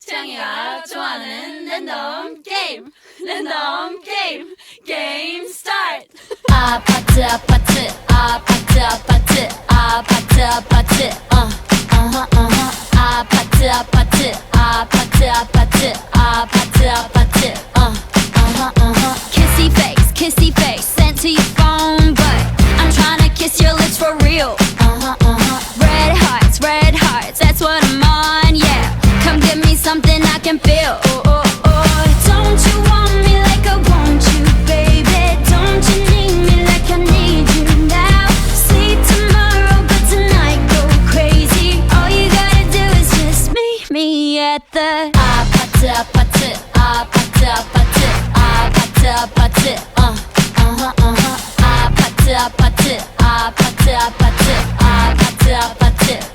태양이가 좋아하는 랜덤 게임 게임 스타트. 아파트 아파트 아파트 아파트 아파트 아파트 아파트 아파트 아파트 아파트 아파트 아파트 kissy face sent to your phone but I'm tryna kiss your lips for real. Red hearts, that's what I'm on, yeah. Come give me something I can feel. Don't you want me like I want you, baby? Don't you need me like I need you now? See tomorrow, but tonight go crazy. All you gotta do is just meet me at the 아파트 아파트 아파트 아파트 아파트 아파트 아파트 아파트 아파트 아파트 아파트 아파트